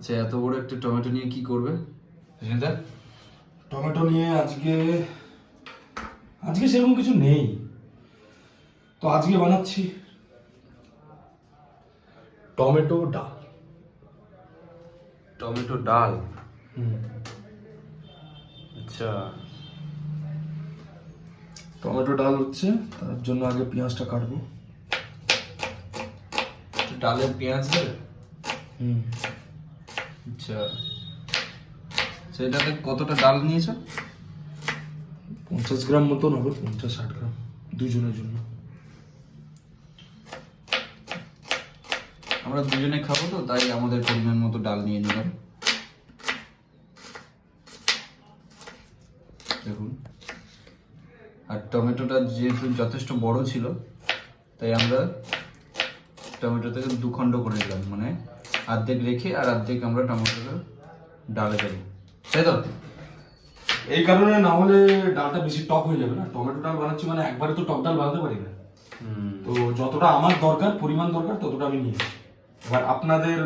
আচ্ছা, এত বড় একটা টমেটো নিয়ে কি করবে সুস্মিতা? টমেটো নিয়ে আজকে সেরকম কিছু নেই, তো আজকে বানাচ্ছি টমেটো ডাল। টমেটো ডাল? আচ্ছা, টমেটো ডাল হচ্ছে, তার জন্য আগে পেঁয়াজটা কাটবো। ডালের পেঁয়াজ দেবে? হুম, আচ্ছা, সেটাতে কতটা ডাল নিয়েছো? 50 গ্রাম মতন হবে, 50-60 গ্রাম দুজনের জন্য। আমরা দুজনে খাবো তো, তাই আমাদের পরিমাণ মতো ডাল নিয়ে নিলাম। দেখুন, আর টমেটোটা যেহেতু যথেষ্ট বড় ছিল, তাই আমরা টমেটোটাকে দুখণ্ড করে নিলাম, মানে অর্ধেক রেখে আর অর্ধেক আমরা টমেটোটা ডালে দেবো, তাই তো? এই কারণে, না হলে ডালটা বেশি টক হয়ে যাবে না। টমেটো ডাল বানাচ্ছি মানে একবারে তো টক ডাল বানাতে পারি না, তো যতটা আমার দরকার, পরিমাণ দরকার, ততটা আমি নিয়েছি। এবার আপনাদের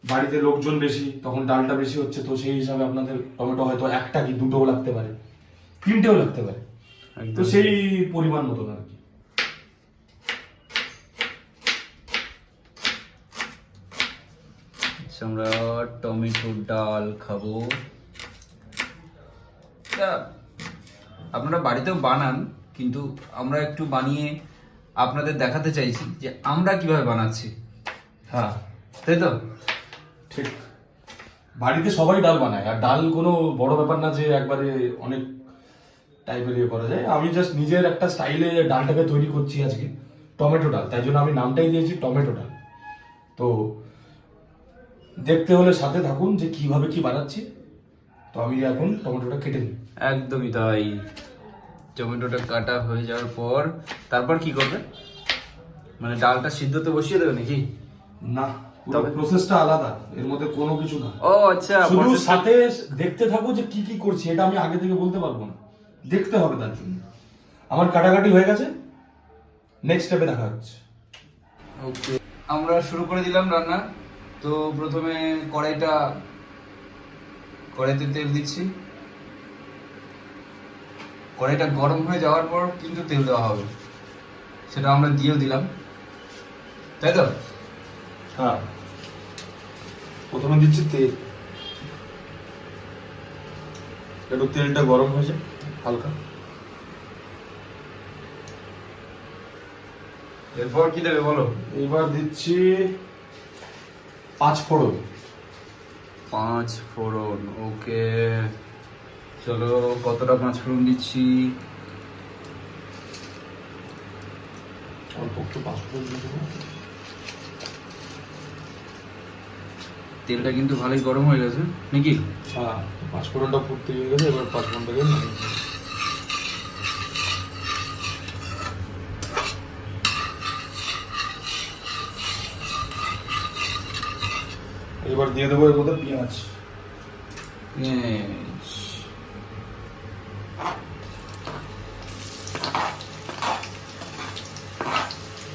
বাড়িতে লোকজন বেশি, তখন ডালটা বেশি হচ্ছে, তো সেই হিসাবে আপনাদের টমেটো হয়তো একটা কি দুটোও লাগতে পারে, তিনটেও লাগতে পারে, তো সেই পরিমাণ মতন আর কি। আচ্ছা, আমরা টমেটো ডাল খাবো। তা আপনারা বাড়িতেও বানান, কিন্তু আমরা একটু বানিয়ে আপনাদের দেখাতে চাইছি যে আমরা কিভাবে বানাচ্ছি, হ্যাঁ, তাই তো? ঠিক। বাড়িতে সবাই ডাল বানায়, আর ডাল কোনো বড় ব্যাপার না যে একবারে অনেক টাইপের ইয়ে করা যায়। আমি জাস্ট নিজের একটা স্টাইলে ডালটাকে তৈরি করছি আজকে, টমেটো ডাল, তাই জন্য আমি নামটাই দিয়েছি টমেটো ডাল। তো দেখতে হলে সাথে থাকুন যে কিভাবে কি বানাচ্ছি। তো আমি এখন টমেটোটা কেটে নিই। একদমই তাই। টমেটোটা কাটা হয়ে যাওয়ার পর তারপর কি করবে? মানে ডালটা সিদ্ধতে বসিয়ে দেবে নাকি? না, পুরো তবে? প্রসেসটা আলাদা, এর মধ্যে কোনো কিছু না। ও আচ্ছা, শুধু process- সাথে দেখতে থাকো যে কি কি করছি, এটা আমি আগে থেকে বলতে পারবো না, দেখতে হবে। তার জন্য আমার কাটাকাটি হয়ে গেছে, নেক্সট স্টেপে দেখা হচ্ছে। ওকে, আমরা শুরু করে দিলাম রান্না। তো প্রথমে কড়াইতে তেল দিচ্ছি। কড়াইটা গরম হয়ে যাওয়ার পর কিন্তু তেল দেওয়া হবে, সেটা আমরা দিয়েও দিলাম, তাই তো? হ্যাঁ, প্রথমে দিচ্ছি তেল, একটু তেলটা গরম হয়েছে হালকা। এরপর কি দেবে বলো? এবার দিচ্ছি 5 ফোড়ন। 5 ফোড়ন, ওকে। চলো, কতটা 5 ফোড়ন দিচ্ছি? অল্প একটু 5 ফোড়ন দিয়ে দেবো। তেলটা কিন্তু ভালোই গরম হয়ে গেছে নাকি? হ্যাঁ, 5 ফোড়নটা ফুটতে হয়ে গেছে, এবার 5 ফোড়নটাকে নামিয়ে দেবো। এবার দিয়ে দেবো এর মধ্যে পেঁয়াজ। Yes.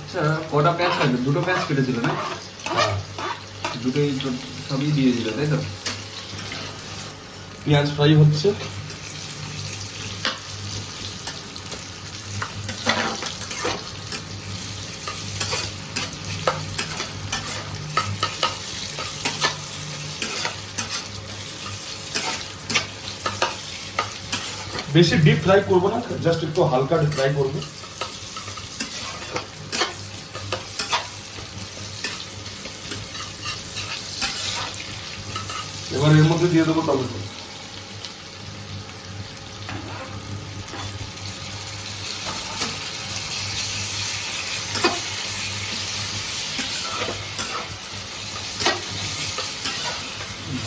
আচ্ছা, কটা পেঁয়াজ কাটবে? দুটো পেঁয়াজ কেটেছিল না? হ্যাঁ, দুটোই সবই দিয়ে দিল, তাই তো? পেঁয়াজ ফ্রাই হচ্ছে। বেশি ডিপ ফ্রাই করবো না, জাস্ট একটু হালকা ফ্রাই করবো। এবার এর মধ্যে দিয়ে দেবো টমেটো।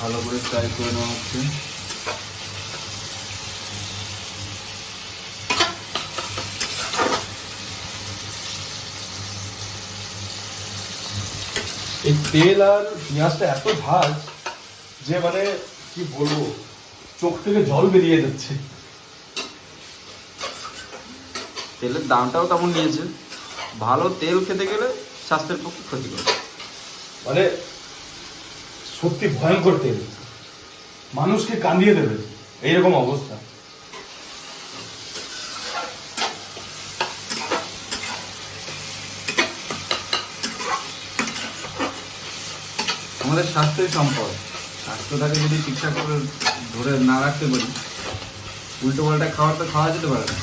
ভালো করে ফ্রাই করে নেওয়া হচ্ছে। এই তেল আর পেঁয়াজটা এত ঝাঁজ যে মানে কি বলবো, চোখ থেকে জল বেরিয়ে যাচ্ছে। তেলের দামটাও তেমন নিয়েছে। ভালো তেল খেতে গেলে স্বাস্থ্যের পক্ষে ক্ষতিকর। মানে সত্যি ভয়ঙ্কর তেল, মানুষকে কাঁদিয়ে দেবে এইরকম অবস্থা। আমাদের স্বাস্থ্যই সম্পদ, স্বাস্থ্যটাকে যদি ঠিকঠাক করে ধরে না রাখতে পারি, উল্টো পাল্টা খাবার তো খাওয়া যেতে পারে না,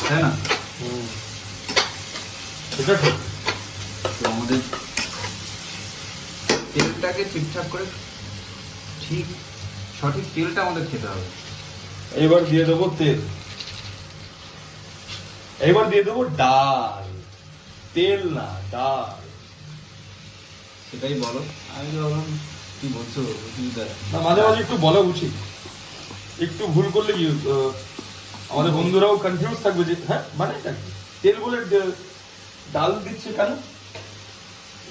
তাই না? সেটা ঠিক। তো আমাদের তেলটাকে ঠিকঠাক করে ঠিক সঠিক তেলটা আমাদের খেতে হবে। এইবার দিয়ে দেবো তেল, এইবার দিয়ে দেবো ডাল, তেল না ডাল। সেটাই বলো, আমি তো ভাবলাম কি বলছো অসুবিধা। না, মাঝে মাঝে একটু বলা উচিত, একটু ভুল করলে কি আমাদের বন্ধুরাও কনফিউজ থাকবে যে হ্যাঁ মানে তেল বলে ডাল দিচ্ছে কেন।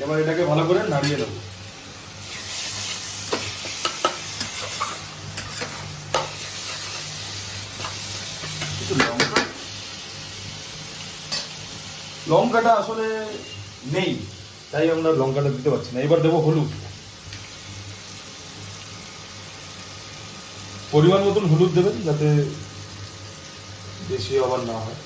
এবার এটাকে ভালো করে নাড়িয়ে দেবো। কিছু লঙ্কা, লঙ্কাটা আসলে নেই, তাই আমরা লঙ্কাটা দিতে পারছি না। এবার দেবো হলুদ, পরিমাণ মতন হলুদ দেবেন যাতে বেশি আবার না হয়।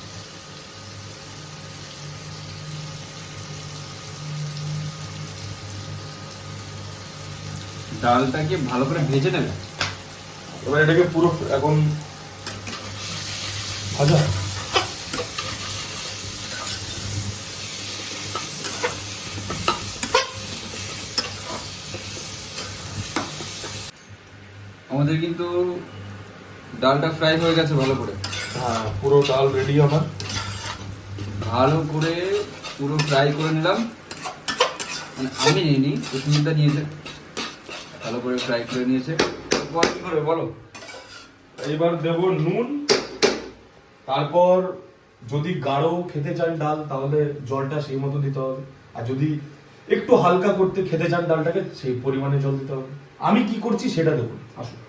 ডালটাকে ভালো করে ভেজে নেবে। এবার এটাকে পুরো এখন ভাজা। আমাদের কিন্তু ডালটা ফ্রাই হয়ে গেছে ভালো করে। হ্যাঁ, পুরো ডাল রেডি আমার। ভালো করে পুরো ফ্রাই করে নিলাম, মানে আমি নিইনি, সুস্মিতা নিয়েছে, ভালো করে ফ্রাই করে নিয়েছে। পর কি করে বলো? এবার দেব নুন, তারপর যদি গাঢ় খেতে চান ডাল তাহলে জলটা সেই মতো দিতে হবে, আর যদি একটু হালকা করতে খেতে চান ডালটাকে সেই পরিমাণে জল দিতে হবে। আমি কি করছি সেটা দেখুন, আসুন।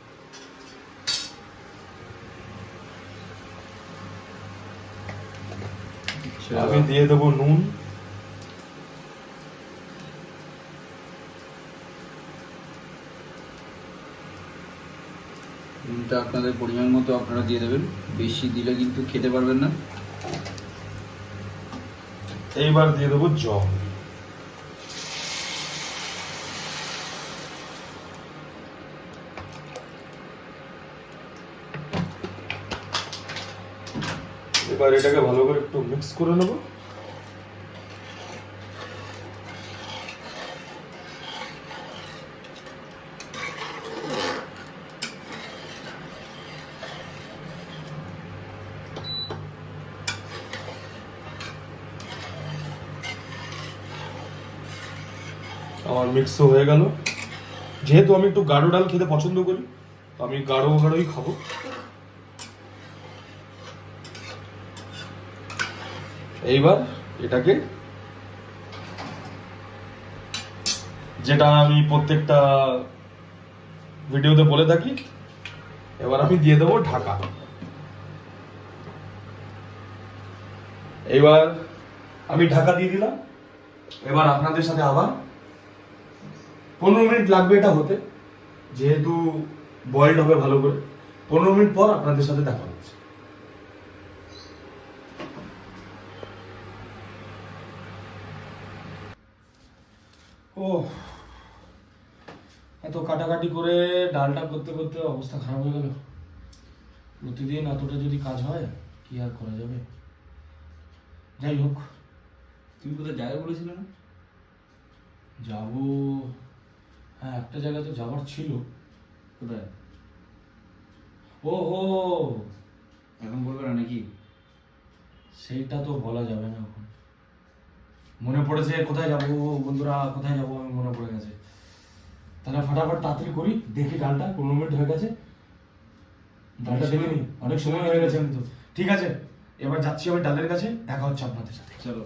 আমি দিয়ে দেবো নুন, নুনটা আপনাদের পরিমাণ মতো আপনারা দিয়ে দেবেন, বেশি দিলে কিন্তু খেতে পারবেন না। এইবার দিয়ে দেবো জল। এবার এটাকে ভালো করে একটু মিক্স করে নেব। আমার মিক্স হয়ে গেল। যেহেতু আমি একটু গাঢ় ডাল খেতে পছন্দ করি, আমি গাঢ়ই খাবো। এইবার এটাকে, যেটা আমি প্রত্যেকটা ভিডিওতে বলে থাকি, এবার আমি দিয়ে দেবো ঢাকা। এবার আমি ঢাকা দিয়ে দিলাম। এবার আপনাদের সাথে আবার 15 মিনিট লাগবে এটা হতে, যেহেতু বয়েলড হবে ভালো করে। 15 মিনিট পর আপনাদের সাথে দেখা হচ্ছে। ও, এত কাটাকাটি করে ডালটা করতে করতে অবস্থা খারাপ হয়ে গেল। প্রতিদিন এতটা যদি কাজ হয় কি আর করা যাবে। যাই হোক, তুমি কোথায় যাবে বলেছিলে না? যাবো, হ্যাঁ একটা জায়গায় তো যাবার ছিল। কোথায়? ও ও, এখন বলবে না নাকি? সেইটা তো বলা যাবে না এখন। মনে পড়েছে কোথায় যাবো বন্ধুরা, কোথায় যাবো আমি মনে পড়ে গেছে। তাহলে ফটাফট তাড়াতাড়ি করি, দেখি ডালটা 15 মিনিট হয়ে গেছে। ডালটা দেখে নি, অনেক সময় হয়ে গেছে আমি তো। ঠিক আছে, এবার যাচ্ছি আমি ডালের কাছে, দেখা হচ্ছে আপনাদের সাথে। চলো।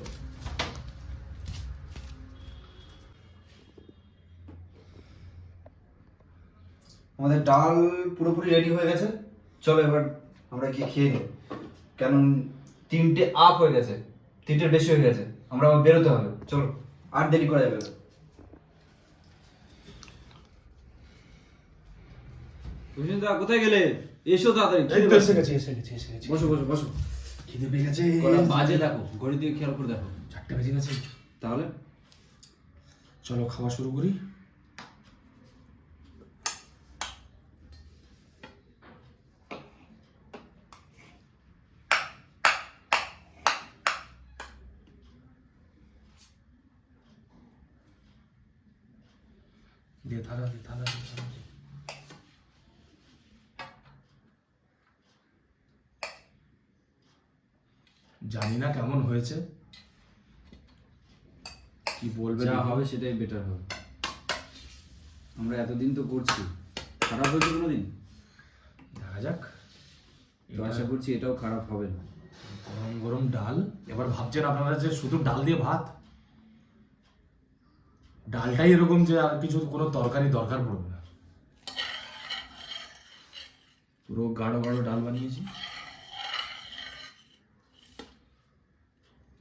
আমাদের ডাল পুরোপুরি রেডি হয়ে গেছে, চলো এবার আমরা গিয়ে খেয়ে নিই। কারণ 3টে আপ হয়ে গেছে, 3টের বেশি হয়ে গেছে, আমরা আবার বেরোতে হবে। চলো, আর দেরি করা যাবে না। সুচিন্তা কোথায় গেলে? এসো তাড়াতাড়ি, এই খিদে তো পাচ্ছে। এসে গেছি। বসো বসো বসো। খিদে পেয়ে গেছে। কটা বাজে দেখো, ঘড়ি দিয়ে খেয়াল করে দেখো। 4টা বেজে গেছে। তাহলে চলো খাওয়া শুরু করি। দে থালা দে। জানি না কেমন হয়েছে, কি বলবে যা দেখি। হবে সেটাই বেটার হবে। আমরা এতদিন তো করছি, খারাপ হয়েছে কোনোদিন? দেখা যাক। তো আশা করছি এটাও খারাপ হবে না। গরম গরম ডাল। এবার ভাবছেন আপনারা যে শুধু ডাল দিয়ে ভাত, ডালটাই এরকম যে আর কিছু কোনো তরকারি দরকার পড়বে না। পুরো গাঢ় গাঢ় ডাল বানিয়েছি,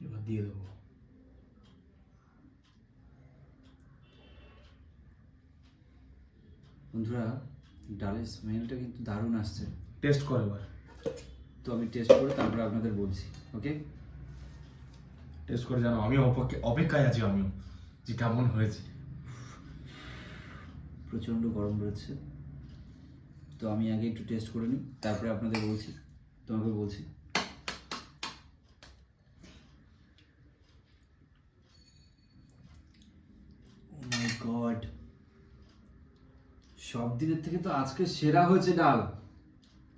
এবার দিয়ে দেবো। বন্ধুরা, ডালের স্মেলটা কিন্তু দারুণ আসছে। টেস্ট করে এবার। তো আমি টেস্ট করে তারপরে আপনাদের বলছি, ওকে? টেস্ট করে জানো, আমি অপেক্ষায় আছি আমিও, যে কেমন হয়েছে। প্রচণ্ড গরম রয়েছে, তো আমি আগে একটু টেস্ট করে নিই, তারপরে আপনাদের বলছি, তোমাকে বলছি। ও মাই গড, সব দিনের থেকে তো আজকে সেরা হয়েছে ডাল।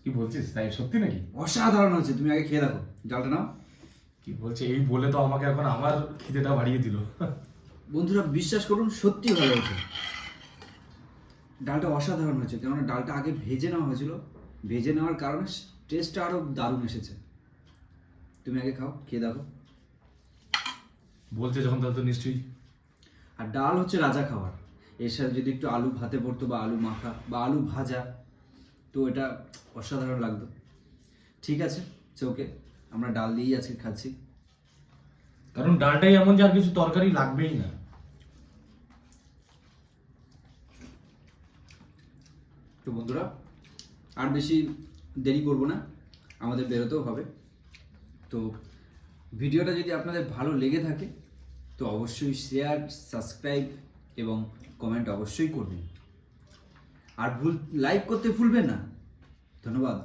কি বলছিস তাই? সত্যি নাকি? অসাধারণ হয়েছে, তুমি আগে খেয়ে দেখো, ডালটা নাও। কি বলছে এই বলে তো আমাকে এখন আমার খিদেটা বাড়িয়ে দিল। বন্ধুরা বিশ্বাস করুন, সত্যি ভালো হয়েছে। ডালটা অসাধারণ হয়েছে, কেননা ডালটা আগে ভেজে নেওয়া হয়েছিল, ভেজে নেওয়ার কারণে টেস্টটা আরো দারুণ এসেছে। তুমি আগে খাও, খেয়ে দেখো। বলছে যখন তাহলে তো নিশ্চয়ই। আর ডাল হচ্ছে রাজা খাবার, এর সাথে যদি একটু আলু ভাতে পড়তো বা আলু মাখা বা আলু ভাজা, তো এটা অসাধারণ লাগতো। ঠিক আছে, ওকে, আমরা ডাল দিয়েই আজকে খাচ্ছি। কারণ ডালটাই এমন যে আর কিছু তরকারি লাগবেই না। তো বন্ধুরা, আর বেশি দেরি করব না, আমাদের বেরোতেও হবে। তো ভিডিওটা যদি আপনাদের ভালো লেগে থাকে তো অবশ্যই শেয়ার, সাবস্ক্রাইব এবং কমেন্ট অবশ্যই করবেন। আর লাইক করতে ভুলবেন না। ধন্যবাদ।